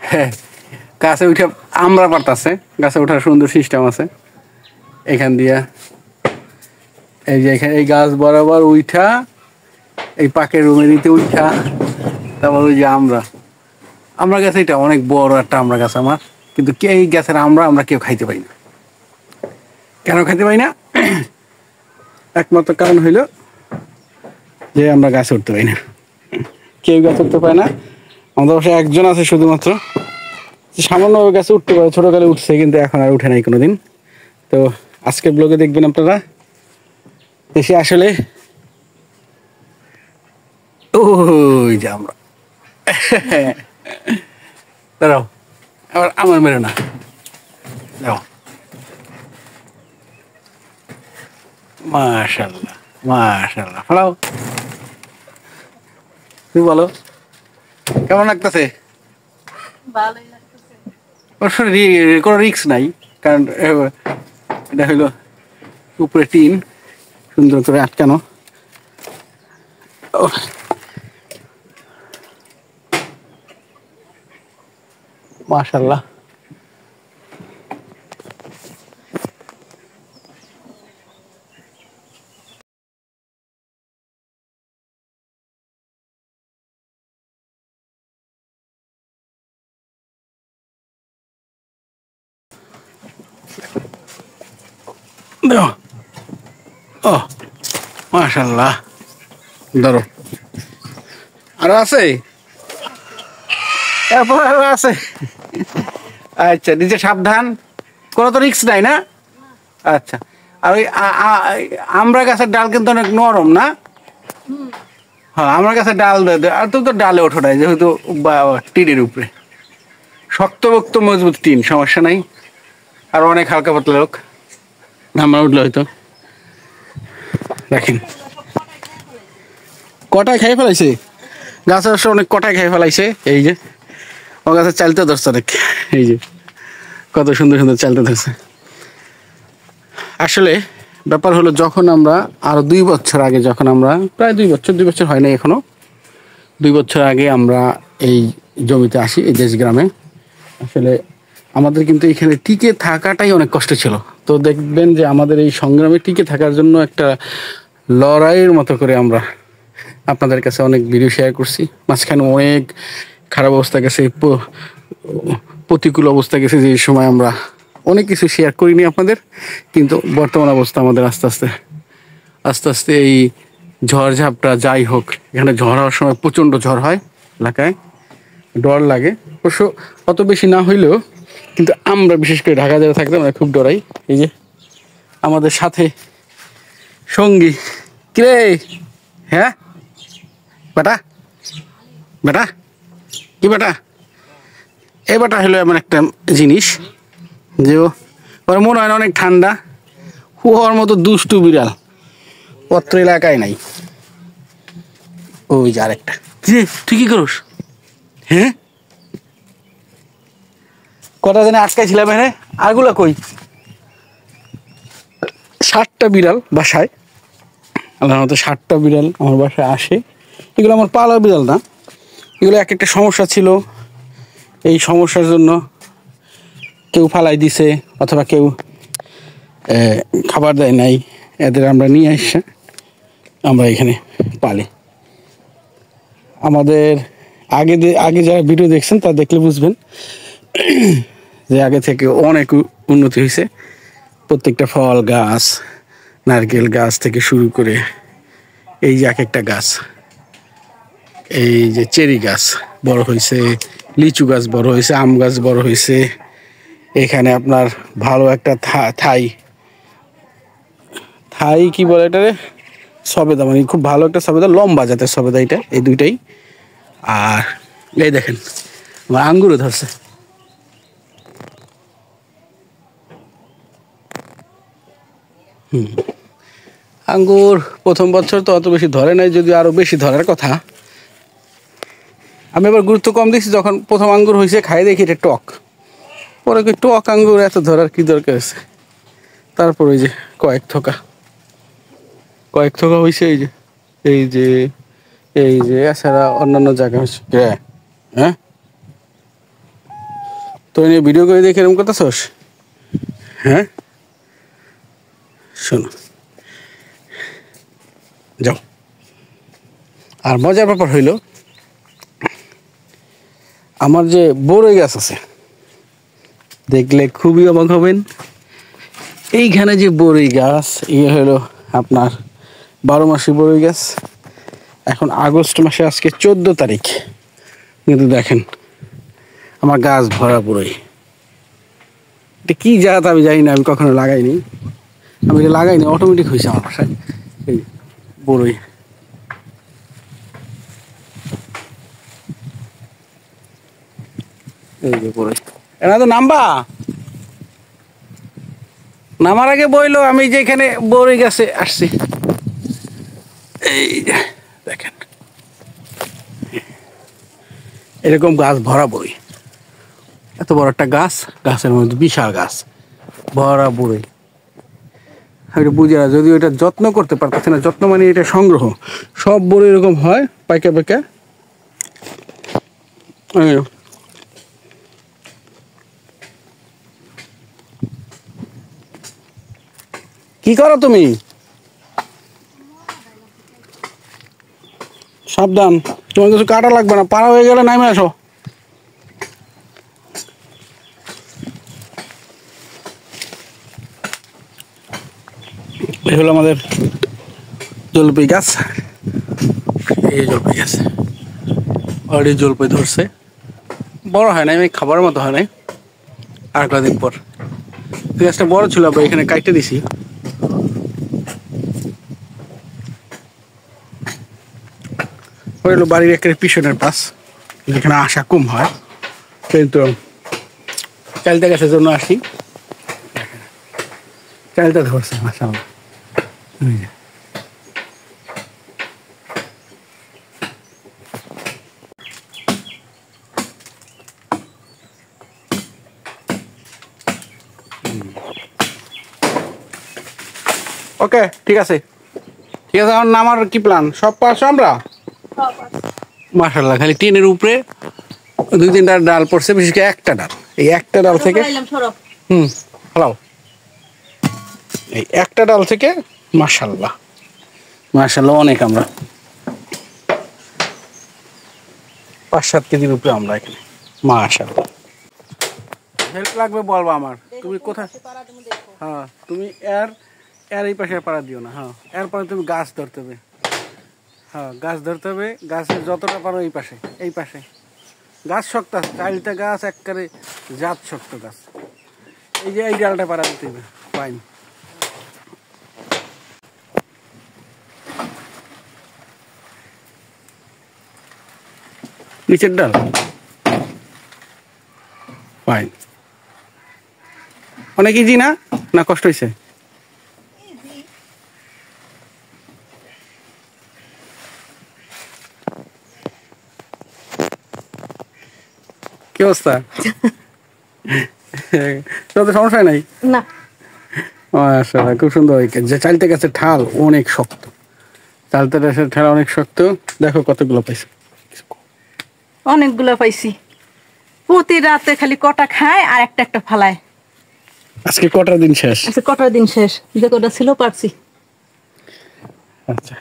হ্যাঁ, গাছে উঠে আমরা পারতাছে, গাছে ওঠার সুন্দর সিস্টেম আছে এখান দিয়া। এই যে এখানে এই গাছ বরাবর উঠা এই পাকের রুমে নিতে উঠা, তারপর ওই যে আমরা গাছ, এটা অনেক বড় একটা আমরা গাছ আমার, কিন্তু এই গাছের আমরা কেউ খাইতে পারি না। কেন খাইতে পারি না? একমাত্র কারণ হইল যে আমরা গাছে উঠতে পারি না, কেউ গাছে উঠতে পারে না। আমাদের বাসায় একজন আছে শুধুমাত্র, সামান্য গাছে উঠতে পারে, ছোটকালে উঠছে কিন্তু এখন আর উঠে নাই কোনোদিন। তো আজকের ব্লগে দেখবেন আপনারা এসে আসলে ওই যে আমরা দাঁড়াও, আবার আমার মেরে না দাও। মাশাআল্লাহ মাশাআল্লাহ, ফলাও। তুমি বলো কেমন লাগতেছে? কোনো রিস্ক নাই, কারণ এটা হইলো উপরে টিন সুন্দর করে আটকানো। মাশাআল্লাহ, ও মাশাআল্লাহ। ধরো, আরো আছে, এরপর আরো আছে। আচ্ছা, নিজে সাবধান, কোনো তো রিস্ক নাই না? আচ্ছা, আর ওই আমরা গাছের ডাল কিন্তু অনেক নরম না? হ্যাঁ, আমরা গাছের ডাল, আর তুমি তো ডালে ওঠো নাই, যেহেতু টিনের উপরে শক্তভক্ত মজবুত টিন, সমস্যা নাই। আর অনেক হালকা পাতলা লোক, আমরা উঠলে হয়তো। দেখেন কটায় খাই ফেলাইছে গাছের, অনেক কটায় খাই ফেলাইছে। এই যে ও গাছের চালতে ধরছে অনেক, এই যে কত সুন্দর সুন্দর চালতে ধরছে। আসলে ব্যাপার হলো, যখন আমরা আরো 2 বছর আগে, যখন আমরা প্রায় 2 বছর হয় না এখনো, 2 বছর আগে আমরা এই জমিতে আসি, এই দেশ গ্রামে। আসলে আমাদের কিন্তু এখানে টিকে থাকাটাই অনেক কষ্ট ছিল। তো দেখবেন যে আমাদের এই সংগ্রামে টিকে থাকার জন্য একটা লড়াইয়ের মতো করে আমরা আপনাদের কাছে অনেক ভিডিও শেয়ার করছি। মাঝখানে অনেক খারাপ অবস্থা গেছে, প্রতিকূল অবস্থা গেছে, যে সময় আমরা অনেক কিছু শেয়ার করিনি আপনাদের। কিন্তু বর্তমান অবস্থা আমাদের আস্তে আস্তে আস্তে আস্তে এই ঝড় ঝাপটা যাই হোক, এখানে ঝড় হওয়ার সময় প্রচণ্ড ঝড় হয় এলাকায়, ডর লাগে অবশ্য, অত বেশি না হইলেও। কিন্তু আমরা বিশেষ করে ঢাকা যারা থাকতাম আমরা খুব ডরাই। এই যে আমাদের সাথে সঙ্গী, কিরে, হ্যাঁ বেটা, বেটা কি বেটা, এই বেটা হলো এমন একটা জিনিস যে ওর মনে হয় না অনেক ঠান্ডা, হওয়ার মতো দুষ্টু বিড়াল পত্র এলাকায় নাই। ওই যে আরেকটা, তুই কি করস? হ্যাঁ, কটা দিনে আটকাই ছিলাম এখানে, আরগুলা কই? 60টা বিড়াল বাসায়, আল্লাহর মতো 60টা বিড়াল আমার বাসায় আসে। এগুলো আমার পালা বিড়াল না, এগুলো এক একটা সমস্যা ছিল। এই সমস্যার জন্য কেউ ফালাই দিছে, অথবা কেউ খাবার দেয় নাই, এদের আমরা নিয়ে আসছি, আমরা এখানে পালি। আমাদের আগে যারা ভিডিও দেখছেন তা দেখলে বুঝবেন যে আগে থেকে অনেক উন্নতি হয়েছে। প্রত্যেকটা ফল গাছ, নারকেল গাছ থেকে শুরু করে এই যে এক একটা গাছ, এই যে চেরি গাছ বড় হয়েছে, লিচু গাছ বড় হয়েছে, আম গাছ বড় হয়েছে। এখানে আপনার ভালো একটা থাই কি বলে এটারে, সবেদা, মানে খুব ভালো একটা সবেদা, লম্বা জাতের সবেদা এটা, এই দুইটাই। আর এই দেখেন আমার আঙ্গুরও ধরছে। আঙ্গুর প্রথম বছর তো অত বেশি ধরে নাই, যদি আরো বেশি ধরার কথা। আমি এবার গুরুত্ব কম দিচ্ছি, যখন প্রথম আঙ্গুর হয়েছে খাই দেখি এটা টক, পরে কি টক আঙ্গুর এত ধরার কি দরকার আছে। তারপর ওই যে কয়েক থোকা হয়েছে, এই যে এই যে এই যে, এছাড়া অন্যান্য জায়গা হয়েছে। হ্যাঁ, তো নিয়ে ভিডিও করে দেখে এরকম করতেছস? হ্যাঁ শোনো, যাও। আর মজার ব্যাপার হইল, আমার যে বড়ই গাছ আছে, দেখলে খুবই অবাক হবেন। এইখানে যে বড়ই গাছ, ইয়ে হলো আপনার 12 মাসি বড়ই গাছ। এখন আগস্ট মাসে আজকে 14 তারিখ, কিন্তু দেখেন আমার গাছ ভরা বড়ই। এটা কি জাত আমি জানি না, আমি কখনো লাগাইনি। আমি এটা লাগাইনি, অটোমেটিক হয়েছে আমার বাসায় এই বড়ই। এই যে বড়ই, এরা তো নামবা, নামার আগে বইলো আমি যে এখানে বড়ই গাছে আসছি। এই দেখেন এরকম গাছ ভরা বড়ই, এত বড় একটা গাছ, গাছের মধ্যে বিশাল গাছ ভরা বড়ই। আমি বুঝে না, যদি ওইটা যত্ন করতে পারতেছে না, যত্ন মানে এটা সংগ্রহ, সব বড়ি এরকম হয় পাইকা পাইকা। কি করো তুমি? সাবধান, তোমার কিছু কাটা লাগবে না, পাড়া হয়ে গেলে নামে আসো। এই হলো আমাদের জলপাই গাছ। এই জলপাই গাছ অলরেডি জলপাই ধরছে, বড় হয় নাই, আমি খাবার মতো হয় নাই। আর কদিন পর গাছটা বড় ছিল, আবার এখানে কাটতে দিছি। হইলো বাড়ির একেবারে পিছনের পাশ, যেখানে আসা কম হয়, কিন্তু চালতা গাছের জন্য আসি। চালতা ধরছে মাশাআল্লাহ। ওকে ঠিক আছে, ঠিক আছে। আমার নামার কি প্ল্যান? সব পারছো আমরা? মাশাআল্লাহ, খালি টিনের উপরে 2-3টা ডাল পড়ছে, বিশেষ করে একটা ডাল। এই একটা ডাল থেকে হ্যালো, এই একটা ডাল থেকে মাশাআল্লাহ মাশাআল্লাহ অনেক, আমরা 5-7 কেজির উপরে আমরা এখানে মাশাআল্লাহ। হেল্প লাগবে বলবো আমার, তুমি কোথায়? হ্যাঁ তুমি এর এই পাশে পাড়া দিও না। হ্যাঁ এরপরে তুমি গাছ ধরতে হবে। হ্যাঁ গাছ ধরতে হবে, গাছের যতটা পারো এই পাশে, এই পাশে গাছ শক্ত আছে, 4টা গাছ একবারে জাত শক্ত গাছ। এই যে এই ডালটা পাড়া দিতে হবে, ফাইন। নিচের ডাল ফাইন। অনেক ইজি না, না কষ্ট হয়েছে? কি অবস্থা? তোর সমস্যা নাই না? মাশাআল্লাহ খুব সুন্দর। যে চালতে গাছের ঠাল অনেক শক্ত, চালতে গাছের ঠাল অনেক শক্ত। দেখো কতগুলো পাইছে। অনেকগুলো পাইছি, প্রতি রাতে খালি কটা খায় আর একটা একটা ফালায়। আজকে কটার দিন শেষ? আচ্ছা কটার দিন শেষ, যে কটা ছিল পারছি। আচ্ছা